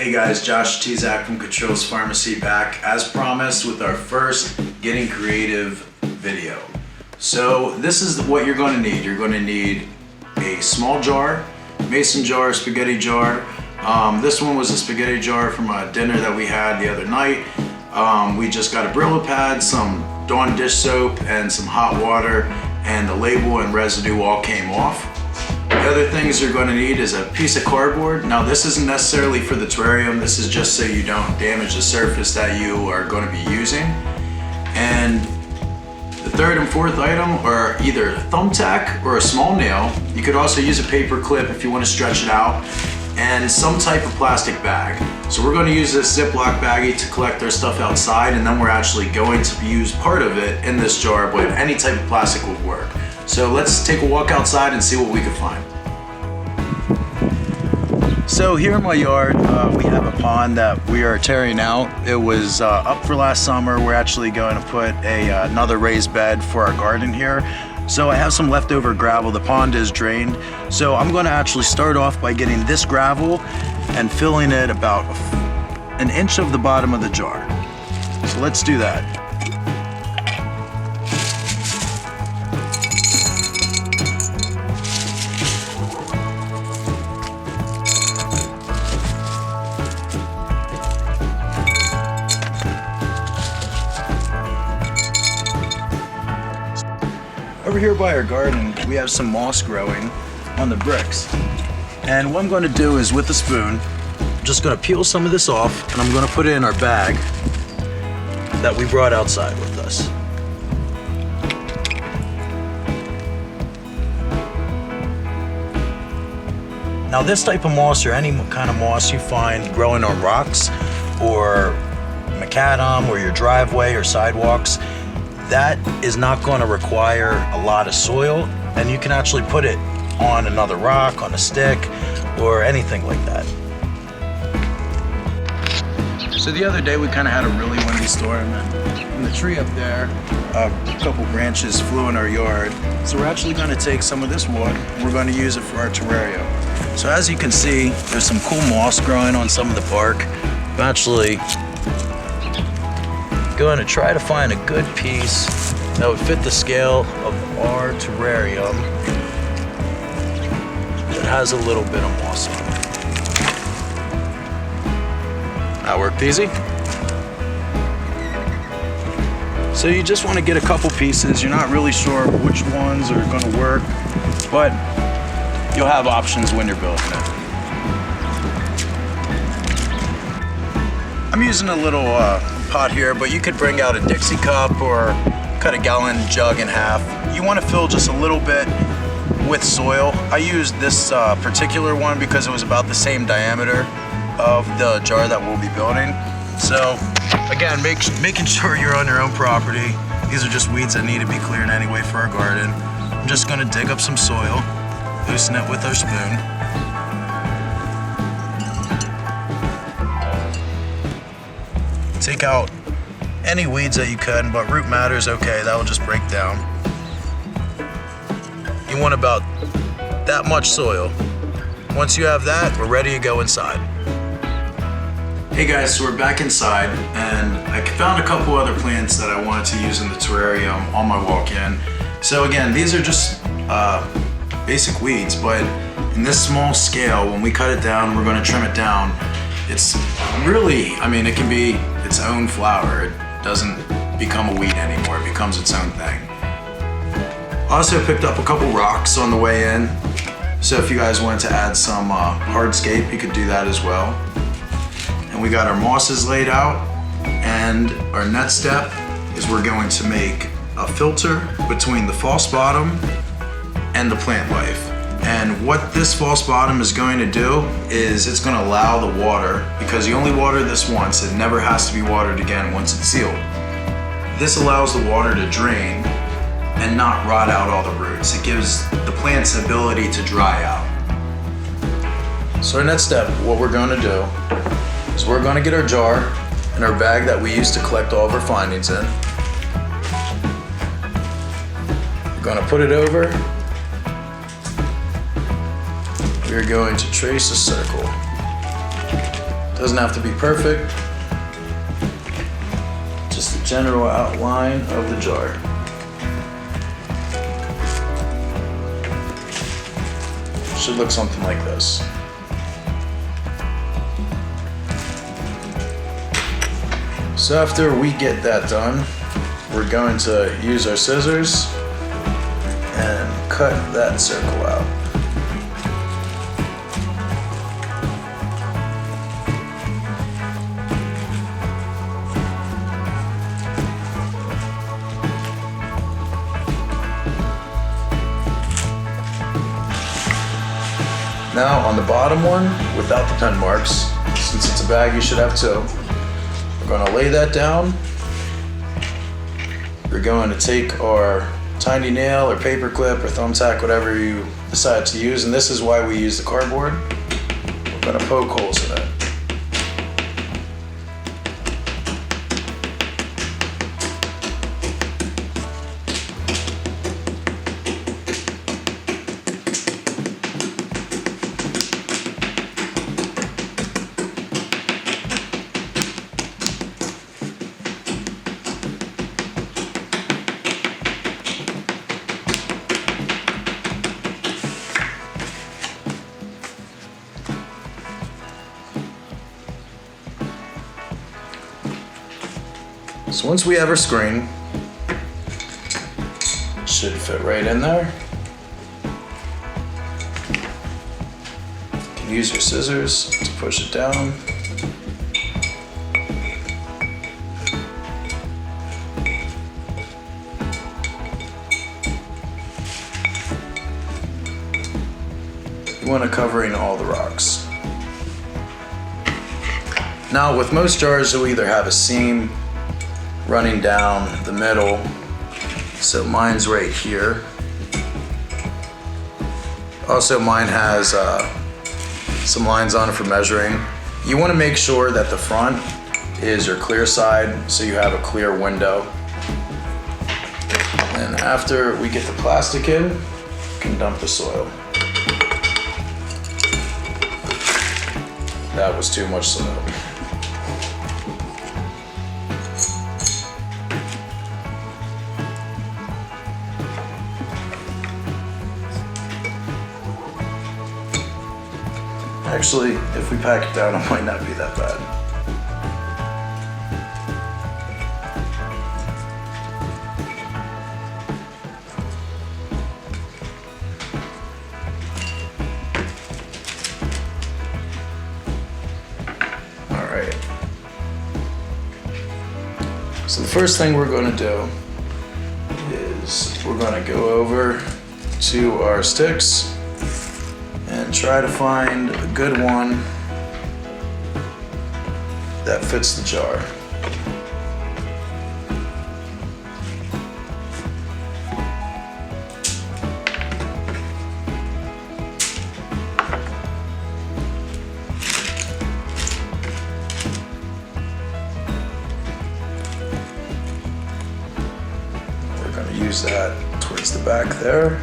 Hey guys, Josh Tezak from Controls Pharmacy back as promised with our first Getting Creative video. So this is what you're going to need. You're going to need a small jar, mason jar, spaghetti jar. This one was a spaghetti jar from a dinner that we had the other night. We just got a Brillo pad, some Dawn dish soap, and some hot water, and the label and residue all came off. The other things you're going to need is a piece of cardboard. Now this isn't necessarily for the terrarium, this is just so you don't damage the surface that you are going to be using. And the third and fourth item are either a thumbtack or a small nail. You could also use a paper clip if you want to stretch it out, and some type of plastic bag. So we're going to use this Ziploc baggie to collect our stuff outside, and then we're actually going to use part of it in this jar, but any type of plastic will work. So let's take a walk outside and see what we can find. So here in my yard, we have a pond that we are tearing out. It was up for last summer. We're actually going to put another raised bed for our garden here. So I have some leftover gravel. The pond is drained. So I'm going to actually start off by getting this gravel and filling it about an inch of the bottom of the jar. So let's do that. Over here by our garden, we have some moss growing on the bricks. And what I'm going to do is with a spoon, I'm just going to peel some of this off, and I'm going to put it in our bag that we brought outside with us. Now this type of moss, or any kind of moss you find growing on rocks or macadam or your driveway or sidewalks, that is not going to require a lot of soil, and you can actually put it on another rock, on a stick, or anything like that. So the other day we kind of had a really windy storm, and in the tree up there, a couple branches flew in our yard. So we're actually going to take some of this wood, and we're going to use it for our terrarium. So as you can see, there's some cool moss growing on some of the bark. I'm actually going to try to find a good piece that would fit the scale of our terrarium that has a little bit of moss on it. That worked easy. So you just want to get a couple pieces. You're not really sure which ones are going to work, but you'll have options when you're building it. I'm using a little pot here, but you could bring out a Dixie cup or cut a gallon jug in half. You want to fill just a little bit with soil. I used this particular one because it was about the same diameter of the jar that we'll be building. So again, making sure you're on your own property. These are just weeds that need to be cleared anyway for our garden. I'm just going to dig up some soil, loosen it with our spoon. Take out any weeds that you can, but root matter is okay, that will just break down. You want about that much soil. Once you have that, we're ready to go inside. Hey guys, so we're back inside, and I found a couple other plants that I wanted to use in the terrarium on my walk-in. So again, these are just basic weeds, but in this small scale, when we cut it down, we're going to trim it down. It's really, it can be its own flower. It doesn't become a weed anymore, it becomes its own thing. Also picked up a couple rocks on the way in, so if you guys wanted to add some hardscape, you could do that as well. And we got our mosses laid out, and our next step is we're going to make a filter between the false bottom and the plant life. And what this false bottom is going to do is it's going to allow the water, because you only water this once, it never has to be watered again once it's sealed. This allows the water to drain and not rot out all the roots. It gives the plants the ability to dry out. So our next step, what we're going to do is we're going to get our jar and our bag that we use to collect all of our findings in. We're going to put it over. We're going to trace a circle Doesn't have to be perfect. Just the general outline of the jar. Should look something like this. So after we get that done, we're going to use our scissors and cut that circle out. Now on the bottom one, without the pen marks, since it's a bag you should have two, we're going to lay that down. We're going to take our tiny nail or paper clip or thumbtack, whatever you decide to use, and this is why we use the cardboard. We're going to poke holes in it. So once we have our screen, it should fit right in there. You can use your scissors to push it down. You want to cover in all the rocks. Now with most jars, you'll either have a seam running down the middle. So mine's right here. Also mine has some lines on it for measuring. You want to make sure that the front is your clear side so you have a clear window. And after we get the plastic in, you can dump the soil. That was too much soil. Actually, if we pack it down, it might not be that bad. All right. So the first thing we're going to do is we're going to go over to our sticks and try to find a good one that fits the jar. We're going to use that towards the back there.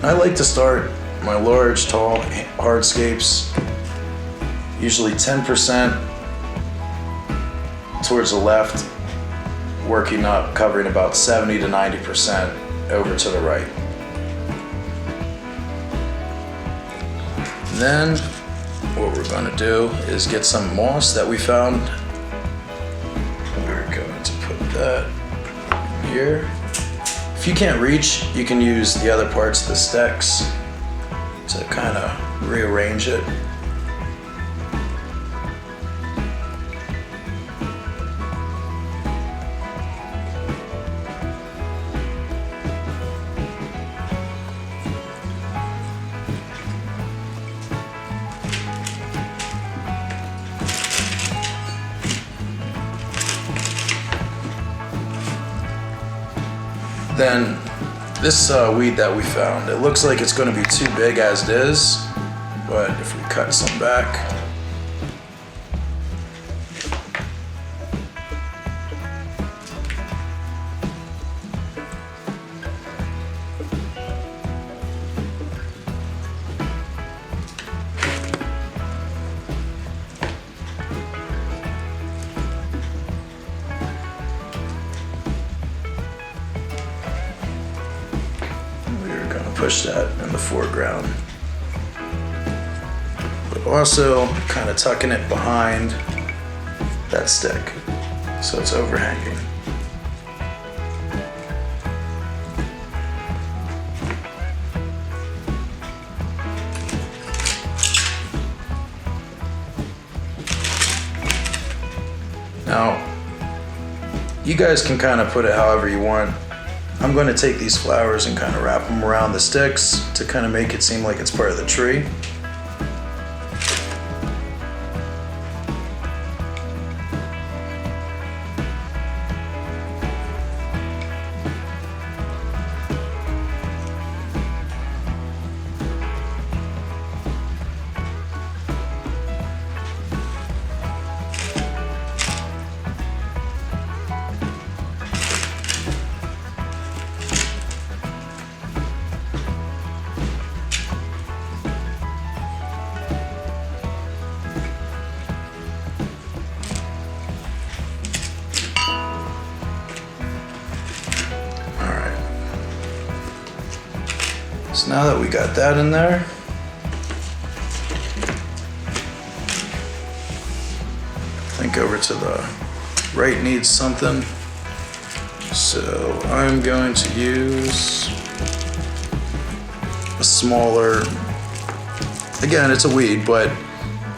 I like to start my large, tall hardscapes, usually 10% towards the left, working up, covering about 70 to 90% over to the right. Then what we're going to do is get some moss that we found. We're going to put that in here. If you can't reach, you can use the other parts of the sticks to kind of rearrange it. Then this weed that we found, it looks like it's going to be too big as it is, but if we cut some back, push that in the foreground. But also kind of tucking it behind that stick so it's overhanging. Now, you guys can kind of put it however you want. I'm going to take these flowers and kind of wrap them around the sticks to kind of make it seem like it's part of the tree. So now that we got that in there, I think over to the right needs something. So I'm going to use a smaller, again, it's a weed, but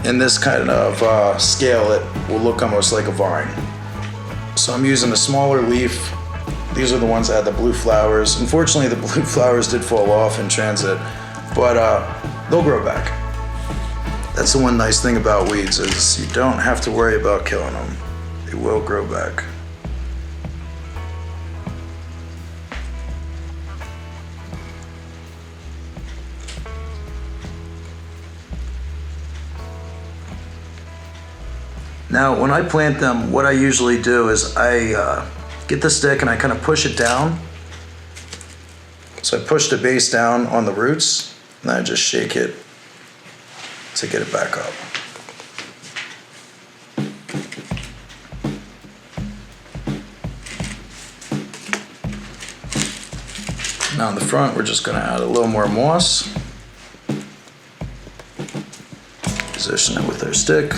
in this kind of scale, it will look almost like a vine. So I'm using a smaller leaf. These are the ones that had the blue flowers. Unfortunately, the blue flowers did fall off in transit, but they'll grow back. That's the one nice thing about weeds is you don't have to worry about killing them. They will grow back. Now, when I plant them, what I usually do is I get the stick and I kind of push it down. So I push the base down on the roots and then I just shake it to get it back up. Now in the front, we're just going to add a little more moss. Position it with our stick.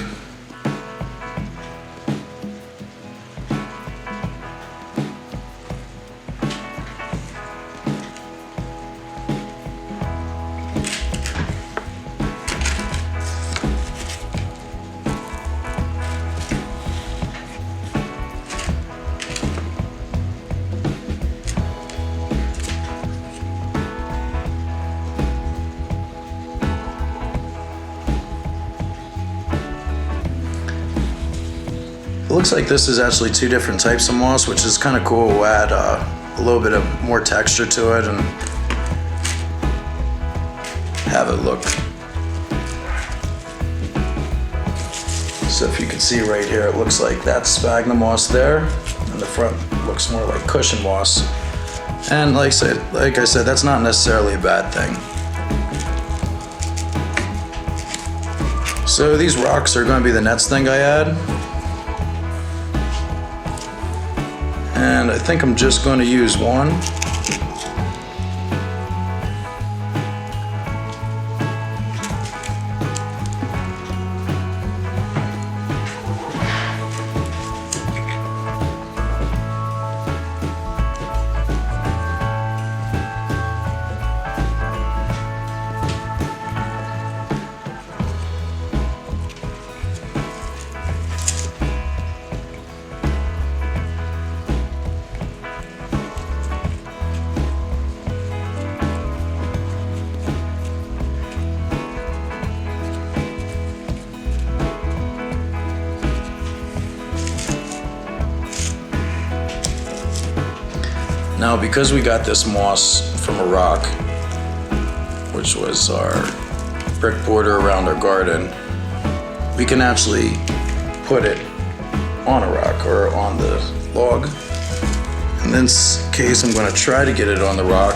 It looks like this is actually two different types of moss, which is kind of cool. We'll add a little bit of more texture to it and have it look. So if you can see right here, it looks like that's sphagnum moss there, and the front looks more like cushion moss. And like I said, that's not necessarily a bad thing. So these rocks are going to be the next thing I add. And I think I'm just going to use one. Now, because we got this moss from a rock, which was our brick border around our garden, we can actually put it on a rock or on the log. In this case, I'm going to try to get it on the rock.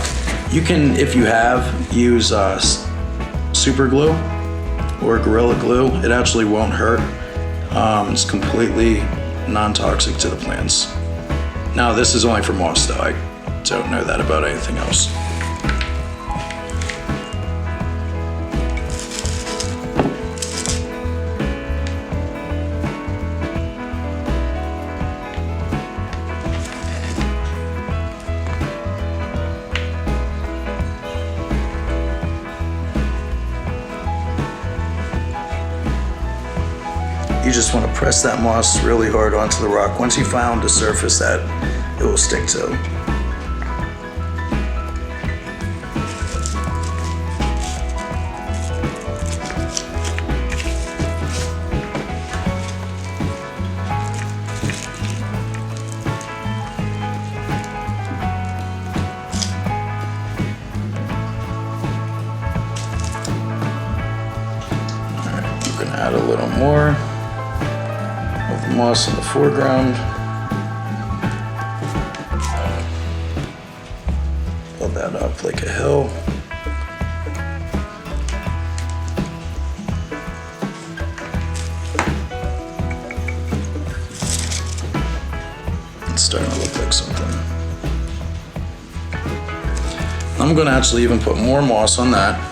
You can, if you have, use super glue or Gorilla Glue. It actually won't hurt. It's completely non-toxic to the plants. Now, this is only for moss though. I don't know that about anything else. you just want to press that moss really hard onto the rock. Once you found a surface that it will stick to. Add a little more of the moss in the foreground. Build that up like a hill. It's starting to look like something. I'm going to actually even put more moss on that.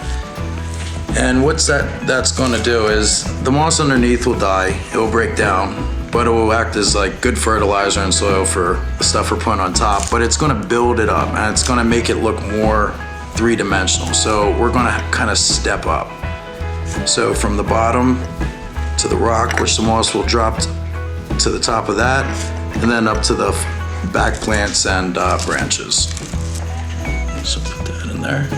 And what's that's going to do is the moss underneath will die, it will break down, but it will act as like good fertilizer and soil for the stuff we're putting on top, but it's going to build it up and it's going to make it look more three-dimensional. So we're going to kind of step up. So from the bottom to the rock, which the moss will drop to the top of that, and then up to the back plants and branches. So put that in there.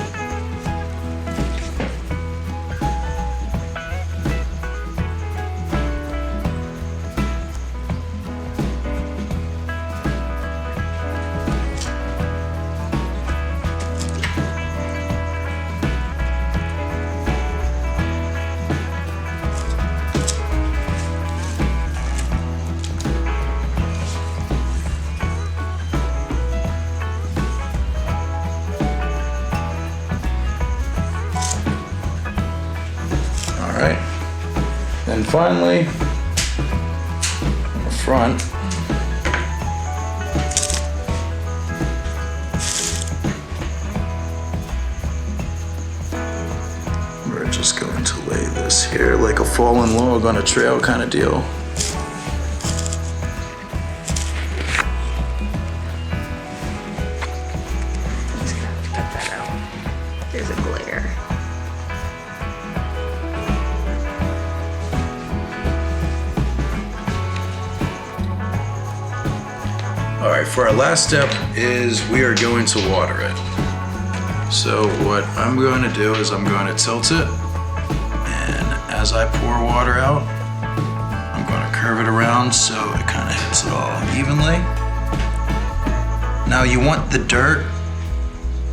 And finally, in the front, we're just going to lay this here like a fallen log on a trail kind of deal. Just gonna have to cut that out. There's a glare. All right, for our last step is we are going to water it. So what I'm going to do is I'm going to tilt it, and as I pour water out, I'm going to curve it around so it kind of hits it all evenly. Now you want the dirt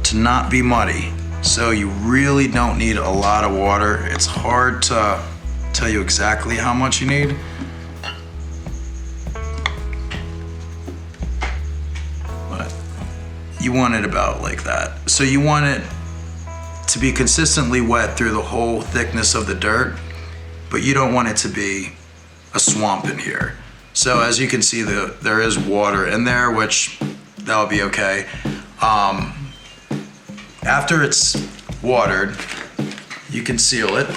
to not be muddy, so you really don't need a lot of water. It's hard to tell you exactly how much you need. You want it about like that. So you want it to be consistently wet through the whole thickness of the dirt, but you don't want it to be a swamp in here. So as you can see, there is water in there, which that'll be okay. After it's watered, you can seal it.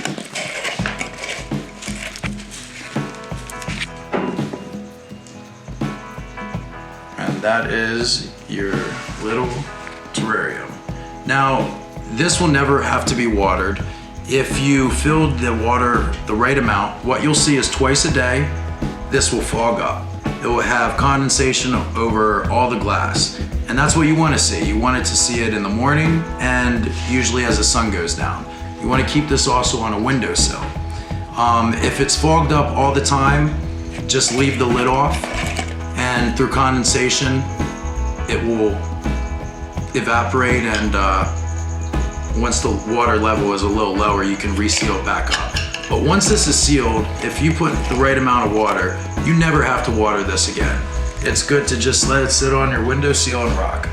And that is your little terrarium. Now, this will never have to be watered. If you filled the water the right amount, what you'll see is twice a day, this will fog up. It will have condensation over all the glass. And that's what you want to see. You want it to see it in the morning and usually as the sun goes down. You want to keep this also on a windowsill. If it's fogged up all the time, just leave the lid off, and through condensation, it will evaporate, and once the water level is a little lower, you can reseal it back up. But once this is sealed, if you put the right amount of water, you never have to water this again. It's good to just let it sit on your windowsill and rock.